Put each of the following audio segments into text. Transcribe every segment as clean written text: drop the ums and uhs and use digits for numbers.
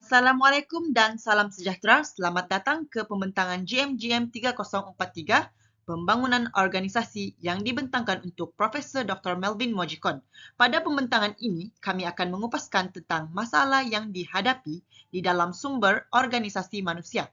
Assalamualaikum dan salam sejahtera. Selamat datang ke pembentangan GMGM 3043, Pembangunan Organisasi yang dibentangkan untuk Profesor Dr. Melvin Mojikon. Pada pembentangan ini, kami akan mengupaskan tentang masalah yang dihadapi di dalam sumber organisasi manusia.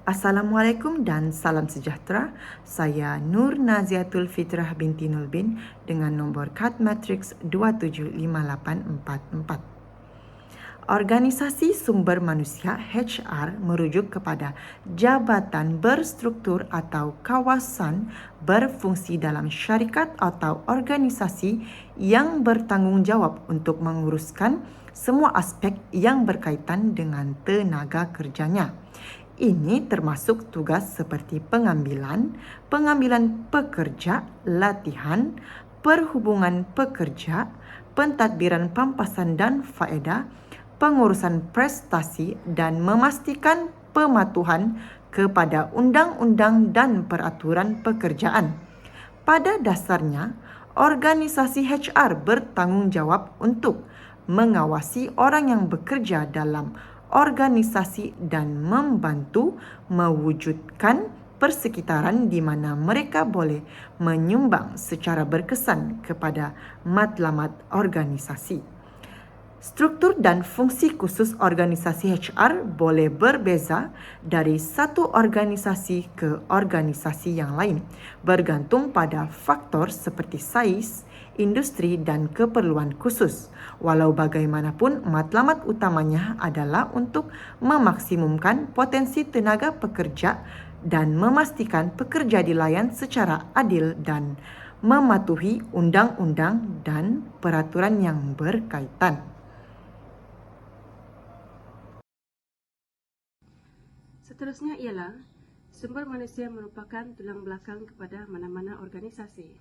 Assalamualaikum dan salam sejahtera. Saya Nur Naziatul Fitrah binti Nulbin dengan nombor kad matriks 275844. Organisasi sumber manusia HR merujuk kepada jabatan berstruktur atau kawasan berfungsi dalam syarikat atau organisasi yang bertanggungjawab untuk menguruskan semua aspek yang berkaitan dengan tenaga kerjanya. Ini termasuk tugas seperti pengambilan pekerja, latihan, perhubungan pekerja, pentadbiran pampasan dan faedah, pengurusan prestasi dan memastikan pematuhan kepada undang-undang dan peraturan pekerjaan. Pada dasarnya, organisasi HR bertanggungjawab untuk mengawasi orang yang bekerja dalam organisasi dan membantu mewujudkan persekitaran di mana mereka boleh menyumbang secara berkesan kepada matlamat organisasi. Struktur dan fungsi khusus organisasi HR boleh berbeza dari satu organisasi ke organisasi yang lain, bergantung pada faktor seperti saiz, industri dan keperluan khusus. Walau bagaimanapun, matlamat utamanya adalah untuk memaksimumkan potensi tenaga pekerja dan memastikan pekerja dilayan secara adil dan mematuhi undang-undang dan peraturan yang berkaitan. Seterusnya ialah sumber manusia merupakan tulang belakang kepada mana-mana organisasi.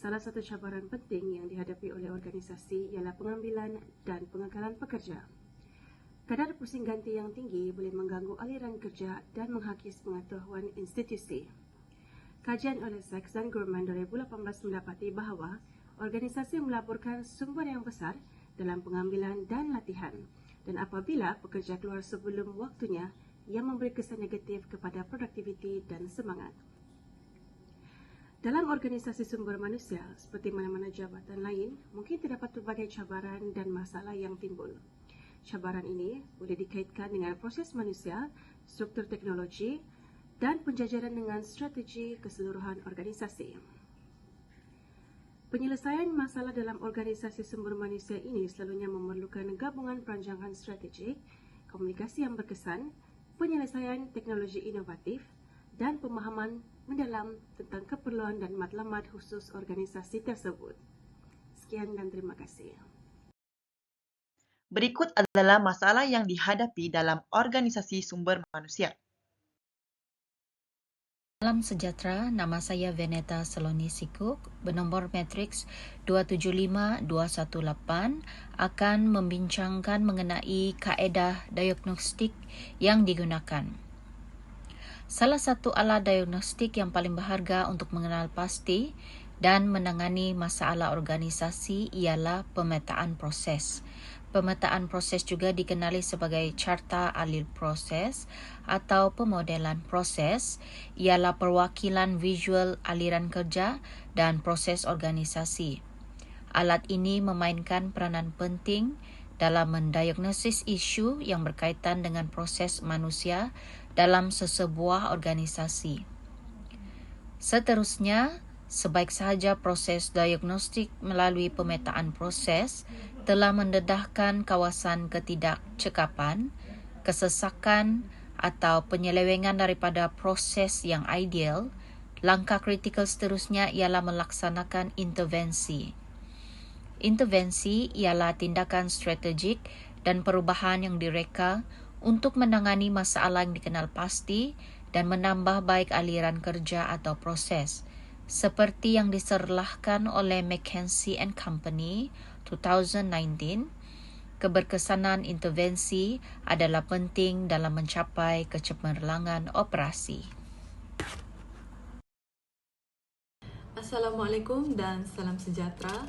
Salah satu cabaran penting yang dihadapi oleh organisasi ialah pengambilan dan pengekalan pekerja. Kadar pusing ganti yang tinggi boleh mengganggu aliran kerja dan menghakis pengetahuan institusi. Kajian oleh Sachs dan Gorman 2018 mendapati bahawa organisasi melaporkan sumber yang besar dalam pengambilan dan latihan, dan apabila pekerja keluar sebelum waktunya, yang memberi kesan negatif kepada produktiviti dan semangat. Dalam organisasi sumber manusia, seperti mana-mana jabatan lain, mungkin terdapat pelbagai cabaran dan masalah yang timbul. Cabaran ini boleh dikaitkan dengan proses manusia, struktur teknologi, dan penjajaran dengan strategi keseluruhan organisasi. Penyelesaian masalah dalam organisasi sumber manusia ini selalunya memerlukan gabungan perancangan strategik, komunikasi yang berkesan, penyelesaian teknologi inovatif, dan pemahaman mendalam tentang keperluan dan matlamat khusus organisasi tersebut. Sekian dan terima kasih. Berikut adalah masalah yang dihadapi dalam organisasi sumber manusia. Salam sejahtera, nama saya Veneta Saloni Sikuk, bernombor matriks 275218, akan membincangkan mengenai kaedah diagnostik yang digunakan. Salah satu alat diagnostik yang paling berharga untuk mengenal pasti dan menangani masalah organisasi ialah pemetaan proses. Pemetaan proses juga dikenali sebagai carta alur proses atau pemodelan proses, ialah perwakilan visual aliran kerja dan proses organisasi. Alat ini memainkan peranan penting dalam mendiagnosis isu yang berkaitan dengan proses manusia dalam sesebuah organisasi. Seterusnya, sebaik sahaja proses diagnostik melalui pemetaan proses telah mendedahkan kawasan ketidakcekapan, kesesakan atau penyelewengan daripada proses yang ideal, langkah kritikal seterusnya ialah melaksanakan intervensi. Intervensi ialah tindakan strategik dan perubahan yang direka untuk menangani masalah yang dikenal pasti dan menambah baik aliran kerja atau proses, seperti yang diserlahkan oleh McKinsey & Company 2019. Keberkesanan intervensi adalah penting dalam mencapai kecemerlangan operasi. Assalamualaikum dan salam sejahtera.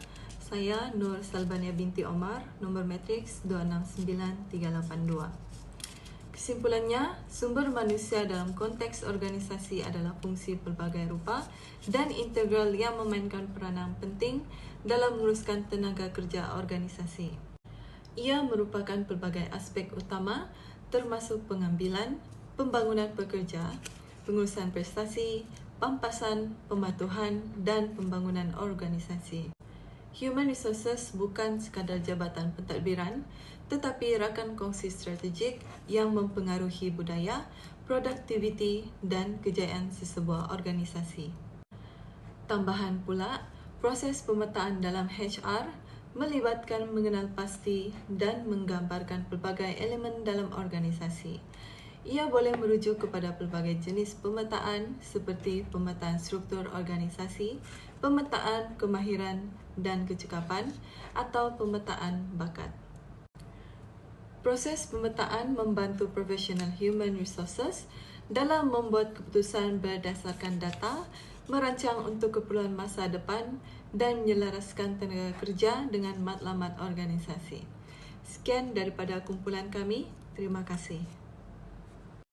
Saya Nur Salbania binti Omar, nombor matriks 269382. Kesimpulannya, sumber manusia dalam konteks organisasi adalah fungsi pelbagai rupa dan integral yang memainkan peranan penting dalam menguruskan tenaga kerja organisasi. Ia merupakan pelbagai aspek utama termasuk pengambilan, pembangunan pekerja, pengurusan prestasi, pampasan, pematuhan dan pembangunan organisasi. Human Resources bukan sekadar jabatan pentadbiran, tetapi rakan kongsi strategik yang mempengaruhi budaya, produktiviti dan kejayaan sesebuah organisasi. Tambahan pula, proses pemetaan dalam HR melibatkan mengenal pasti dan menggambarkan pelbagai elemen dalam organisasi. Ia boleh merujuk kepada pelbagai jenis pemetaan seperti pemetaan struktur organisasi, pemetaan kemahiran dan kecekapan, atau pemetaan bakat. Proses pemetaan membantu profesional human resources dalam membuat keputusan berdasarkan data, merancang untuk keperluan masa depan dan menyelaraskan tenaga kerja dengan matlamat organisasi. Sekian daripada kumpulan kami. Terima kasih.